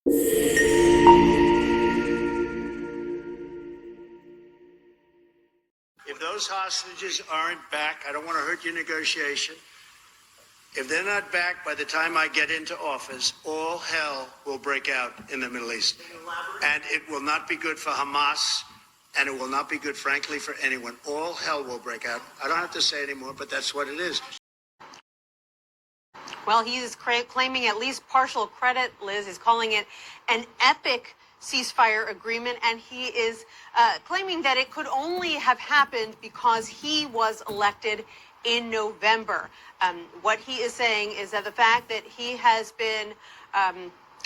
If those hostages aren't back, I don't want to hurt your negotiation. If they're not back by the time I get into office, all hell will break out in the Middle East. And it will not be good for Hamas, and it will not be good, frankly, for anyone. All hell will break out. I don't have to say anymore, but that's what it is. Well, he is claiming at least partial credit, Liz. He's calling it an epic ceasefire agreement, and he is claiming that it could only have happened because he was elected in November. What he is saying is that the fact that he has been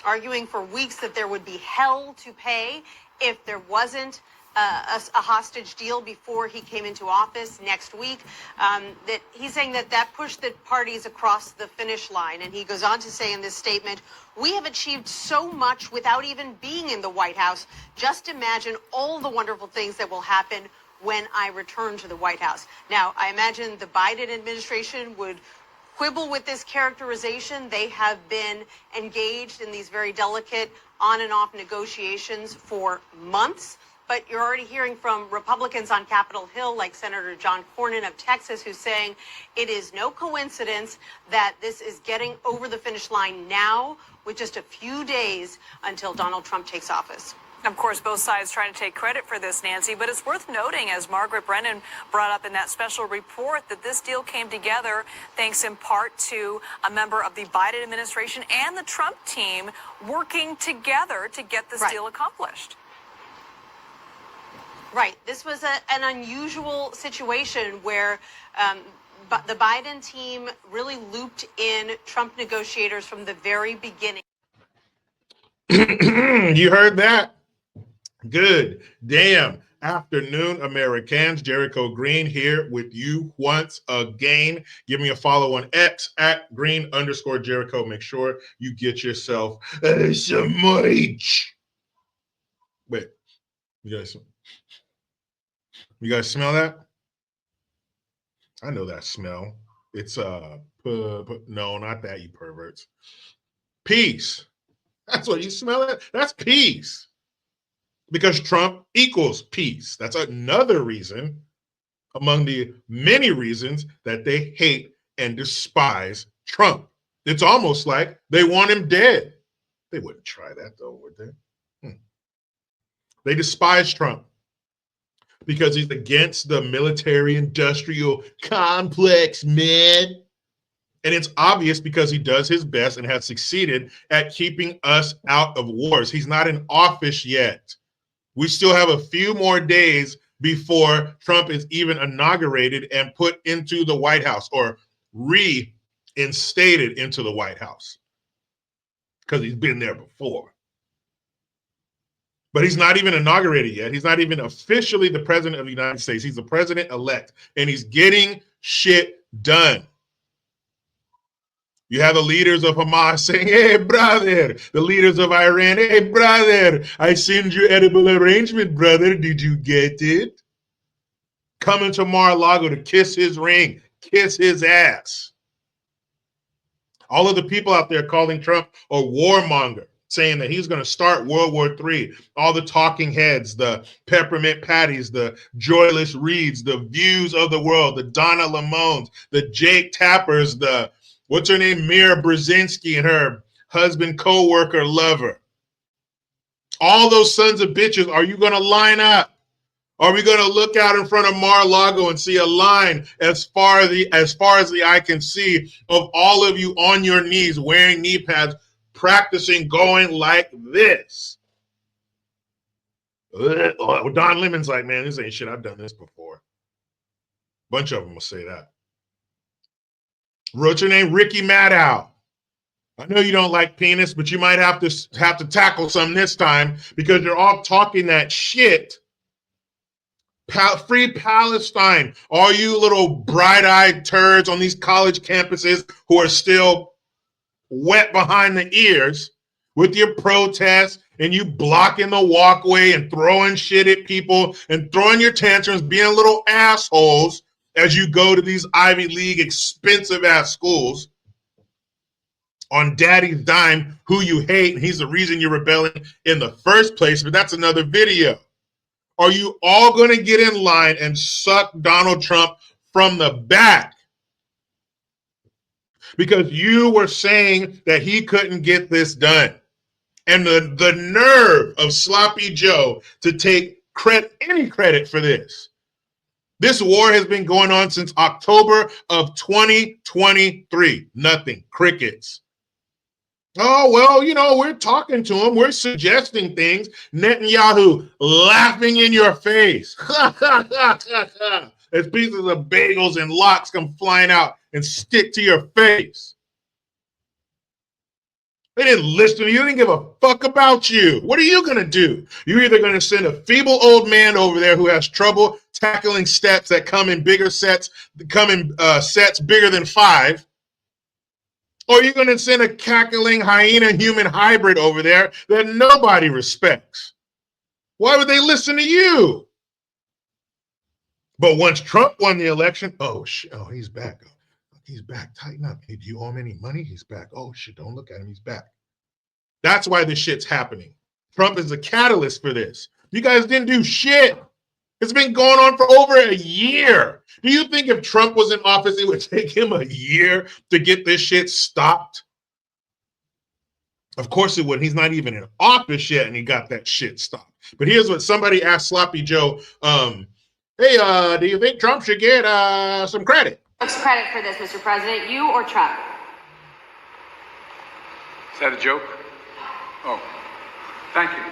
arguing for weeks that there would be hell to pay if there wasn't a hostage deal before he came into office next week, that he's saying that pushed the parties across the finish line. And he goes on to say in this statement, "We have achieved so much without even being in the White House. Just imagine all the wonderful things that will happen when I return to the White House." Now, I imagine the Biden administration would quibble with this characterization. They have been engaged in these very delicate on and off negotiations for months. But you're already hearing from Republicans on Capitol Hill, like Senator John Cornyn of Texas, who's saying it is no coincidence that this is getting over the finish line now with just a few days until Donald Trump takes office. Of course, both sides trying to take credit for this, Nancy, but it's worth noting, as Margaret Brennan brought up in that special report, that this deal came together thanks in part to a member of the Biden administration and the Trump team working together to get this deal accomplished. Right. This was an unusual situation where the Biden team really looped in Trump negotiators from the very beginning. You heard that? Good damn afternoon, Americans. Jericho Green here with you once again. Give me a follow on X at @green_Jericho. Make sure you get yourself some merch. Wait, you guys smell that? I know that smell. It's no, not that, you perverts. Peace. That's what you smell it. That's peace. Because Trump equals peace. That's another reason among the many reasons that they hate and despise Trump. It's almost like they want him dead. They wouldn't try that though, would they? They despise Trump because he's against the military-industrial complex, man. And it's obvious because he does his best and has succeeded at keeping us out of wars. He's not in office yet. We still have a few more days before Trump is even inaugurated and put into the White House or reinstated into the White House because he's been there before. But he's not even inaugurated yet. He's not even officially the president of the United States. He's the president-elect, and he's getting shit done. You have the leaders of Hamas saying, "Hey, brother." The leaders of Iran, "Hey, brother, I send you edible arrangement, brother. Did you get it?" Coming to Mar-a-Lago to kiss his ring, kiss his ass. All of the people out there calling Trump a warmonger, saying that he's going to start World War III. All the talking heads, the peppermint patties, the joyless reeds, the views of the world, the Donna Lamones, the Jake Tappers, the what's her name, Mira Brzezinski and her husband, co-worker, lover. All those sons of bitches, are you going to line up? Are we going to look out in front of Mar-a-Lago and see a line as far as the eye can see of all of you on your knees wearing knee pads, practicing going like this? Don Lemon's like, "Man, this ain't shit. I've done this before." A bunch of them will say that. What's your name? Ricky Maddow. I know you don't like penis, but you might have to tackle some this time because you're all talking that shit. Free Palestine. All you little bright-eyed turds on these college campuses who are still wet behind the ears with your protests and you blocking the walkway and throwing shit at people and throwing your tantrums, being little assholes as you go to these Ivy League expensive ass schools. on daddy's dime, who you hate, and he's the reason you're rebelling in the first place, but that's another video. Are you all going to get in line and suck Donald Trump from the back? Because you were saying that he couldn't get this done. And the nerve of Sloppy Joe to take any credit for this. This war has been going on since October of 2023. Nothing. Crickets. Oh, well, you know, we're talking to him. We're suggesting things. Netanyahu laughing in your face. As pieces of bagels and lox come flying out and stick to your face. They didn't listen to you. They didn't give a fuck about you. What are you going to do? You're either going to send a feeble old man over there who has trouble tackling steps that come in bigger sets, sets bigger than 5, or you're going to send a cackling hyena human hybrid over there that nobody respects. Why would they listen to you? But once Trump won the election, oh, he's back. He's back. Tighten up. Hey, do you owe him any money? He's back. Oh, shit, don't look at him. He's back. That's why this shit's happening. Trump is the catalyst for this. You guys didn't do shit. It's been going on for over a year. Do you think if Trump was in office, it would take him a year to get this shit stopped? Of course it would. He's not even in office yet, and he got that shit stopped. But here's what somebody asked Sloppy Joe. Hey, do you think Trump should get some credit? Credit for this, Mr. President, you or Trump? Is that a joke? Oh, thank you.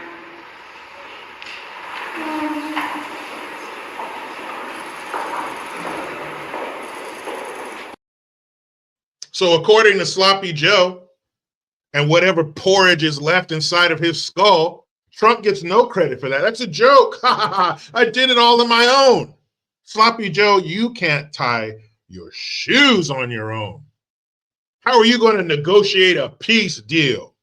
So according to Sloppy Joe, and whatever porridge is left inside of his skull, Trump gets no credit for that. That's a joke. I did it all on my own. Sloppy Joe, you can't tie your shoes on your own. How are you going to negotiate a peace deal?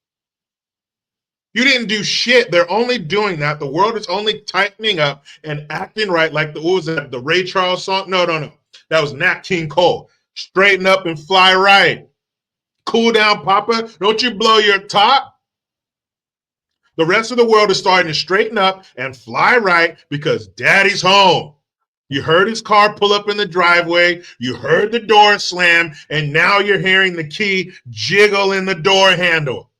You didn't do shit. They're only doing that. The world is only tightening up and acting right like what was that, the Ray Charles song? No. That was Nat King Cole. Straighten up and fly right. Cool down, Papa. Don't you blow your top. The rest of the world is starting to straighten up and fly right because daddy's home. You heard his car pull up in the driveway. You heard the door slam. And now you're hearing the key jiggle in the door handle.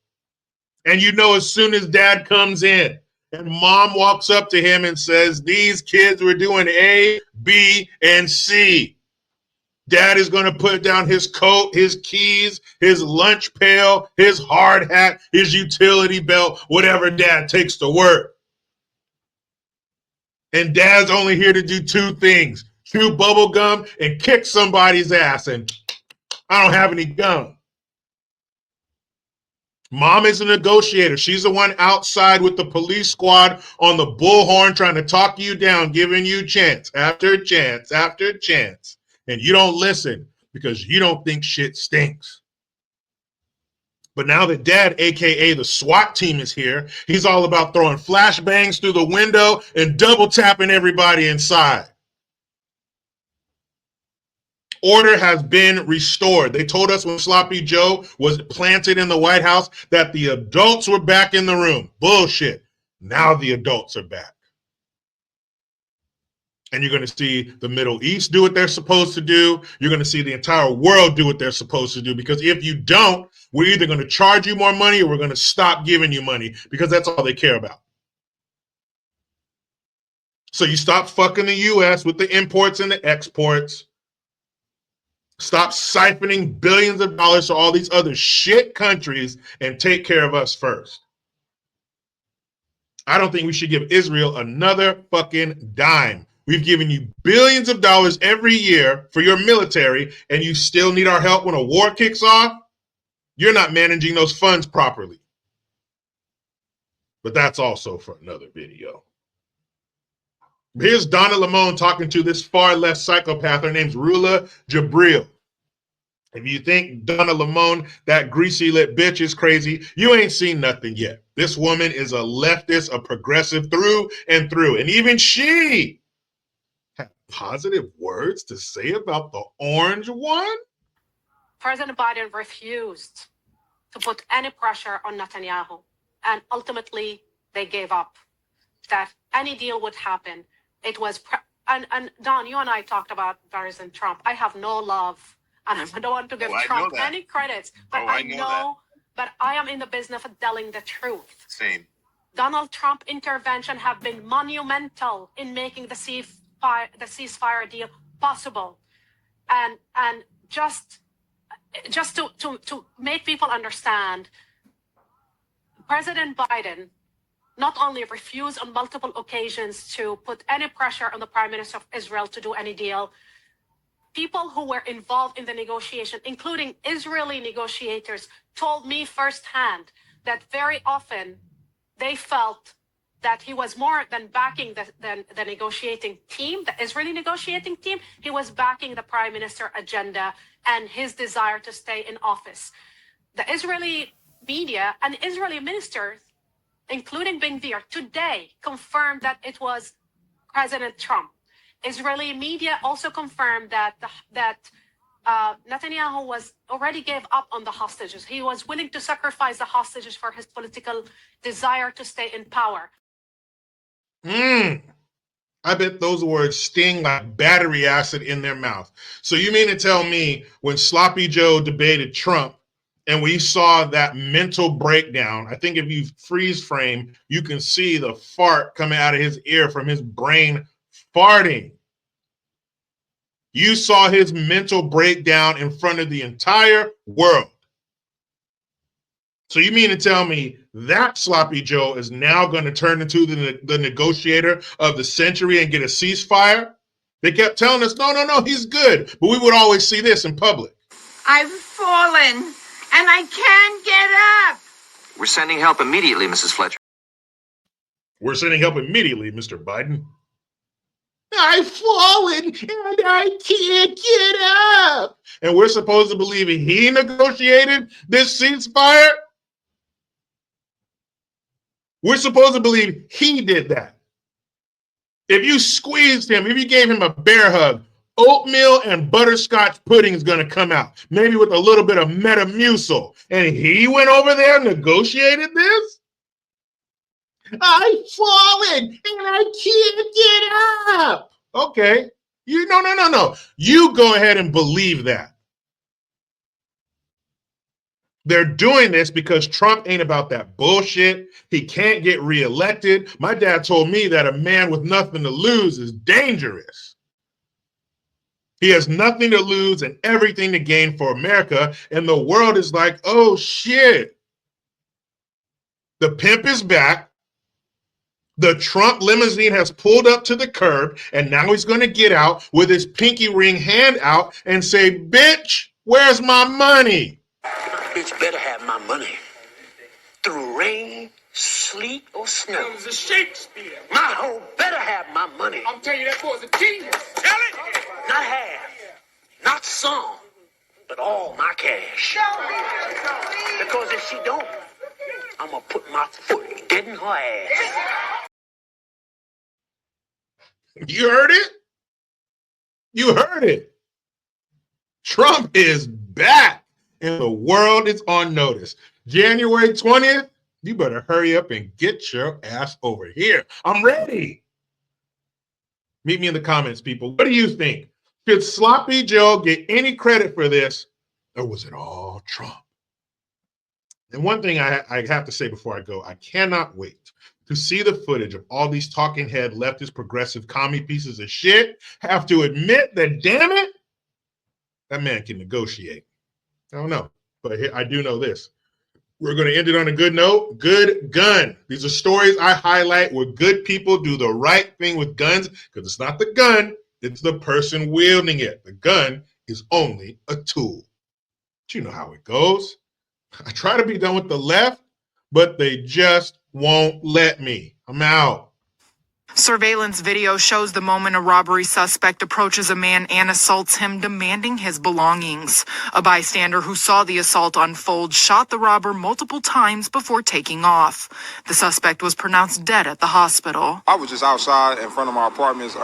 And you know as soon as dad comes in and mom walks up to him and says, these kids were doing A, B, and C. Dad is going to put down his coat, his keys, his lunch pail, his hard hat, his utility belt, whatever dad takes to work. And dad's only here to do 2 things, chew bubble gum and kick somebody's ass. And I don't have any gum. Mom is a negotiator. She's the one outside with the police squad on the bullhorn trying to talk you down, giving you chance after chance after chance. And you don't listen because you don't think shit stinks. But now that dad, AKA the SWAT team, is here, he's all about throwing flashbangs through the window and double tapping everybody inside. Order has been restored. They told us when Sloppy Joe was planted in the White House that the adults were back in the room. Bullshit. Now the adults are back. And you're going to see the Middle East do what they're supposed to do. You're going to see the entire world do what they're supposed to do. Because if you don't, we're either going to charge you more money or we're going to stop giving you money because that's all they care about. So you stop fucking the U.S. with the imports and the exports. Stop siphoning billions of dollars to all these other shit countries and take care of us first. I don't think we should give Israel another fucking dime. We've given you billions of dollars every year for your military, and you still need our help when a war kicks off? You're not managing those funds properly. But that's also for another video. Here's Donna Limon talking to this far left psychopath. Her name's Rula Jabril. If you think Donna Limon, that greasy lit bitch, is crazy, you ain't seen nothing yet. This woman is a leftist, a progressive through and through. And even she had positive words to say about the orange one. President Biden refused to put any pressure on Netanyahu. And ultimately, they gave up that any deal would happen. It was, and Don, you and I talked about President Trump. I have no love, and I don't want to give Trump any credits, but I know but I am in the business of telling the truth. Same. Donald Trump intervention have been monumental in making the ceasefire deal possible. And just to make people understand, President Biden not only refused on multiple occasions to put any pressure on the Prime Minister of Israel to do any deal, people who were involved in the negotiation, including Israeli negotiators, told me firsthand that very often they felt that he was more than backing the negotiating team, the Israeli negotiating team. He was backing the Prime Minister agenda and his desire to stay in office. The Israeli media and Israeli ministers, including Ben-Gvir, today confirmed that it was President Trump. Israeli media also confirmed that Netanyahu was already gave up on the hostages. He was willing to sacrifice the hostages for his political desire to stay in power. I bet those words sting like battery acid in their mouth. So you mean to tell me when Sloppy Joe debated Trump and we saw that mental breakdown, I think if you freeze frame, you can see the fart coming out of his ear from his brain farting. You saw his mental breakdown in front of the entire world. So you mean to tell me that Sloppy Joe is now going to turn into the negotiator of the century and get a ceasefire? They kept telling us, no, he's good. But we would always see this in public. I've fallen and I can't get up. We're sending help immediately, Mrs. Fletcher. We're sending help immediately, Mr. Biden. I've fallen and I can't get up. And we're supposed to believe he negotiated this ceasefire? We're supposed to believe he did that. If you squeezed him, if you gave him a bear hug, oatmeal and butterscotch pudding is going to come out, maybe with a little bit of Metamucil. And he went over there and negotiated this? I've fallen and I can't get up. Okay. No. You go ahead and believe that. They're doing this because Trump ain't about that bullshit. He can't get reelected. My dad told me that a man with nothing to lose is dangerous. He has nothing to lose and everything to gain for America. And the world is like, oh shit. The pimp is back. The Trump limousine has pulled up to the curb, and now he's going to get out with his pinky ring hand out and say, bitch, where's my money? Bitch better have my money. Through rain, sleet, or snow. It was a Shakespeare. My hoe better have my money. I'm telling you, that boy's a genius. Tell it. Not half, not some, but all my cash. Because if she don't, I'm going to put my foot dead in her ass. You heard it? You heard it. Trump is back and the world is on notice. January 20th, you better hurry up and get your ass over here. I'm ready. Meet me in the comments, people. What do you think? Should Sloppy Joe get any credit for this, or was it all Trump? And one thing I have to say before I go, I cannot wait to see the footage of all these talking head leftist progressive commie pieces of shit have to admit that, damn it, that man can negotiate. I don't know, but I do know this. We're going to end it on a good note. Good gun. These are stories I highlight where good people do the right thing with guns, because it's not the gun, it's the person wielding it. The gun is only a tool. But you know how it goes. I try to be done with the left, but they just won't let me. I'm out. Surveillance video shows the moment a robbery suspect approaches a man and assaults him, demanding his belongings. A bystander who saw the assault unfold shot the robber multiple times before taking off. The suspect was pronounced dead at the hospital. I was just outside in front of my apartments.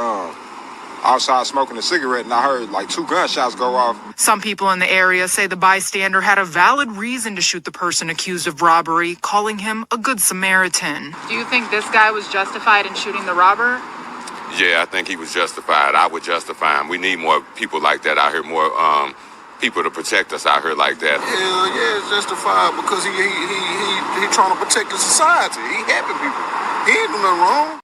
outside smoking a cigarette, and I heard like 2 gunshots go off. Some people in the area say the bystander had a valid reason to shoot the person accused of robbery, calling him a good Samaritan. Do you think this guy was justified in shooting the robber? Yeah, I think he was justified. I would justify him. We need more people like that out here, more people to protect us out here like that. Hell yeah, it's justified because he trying to protect the society. He helping people. He ain't do nothing wrong.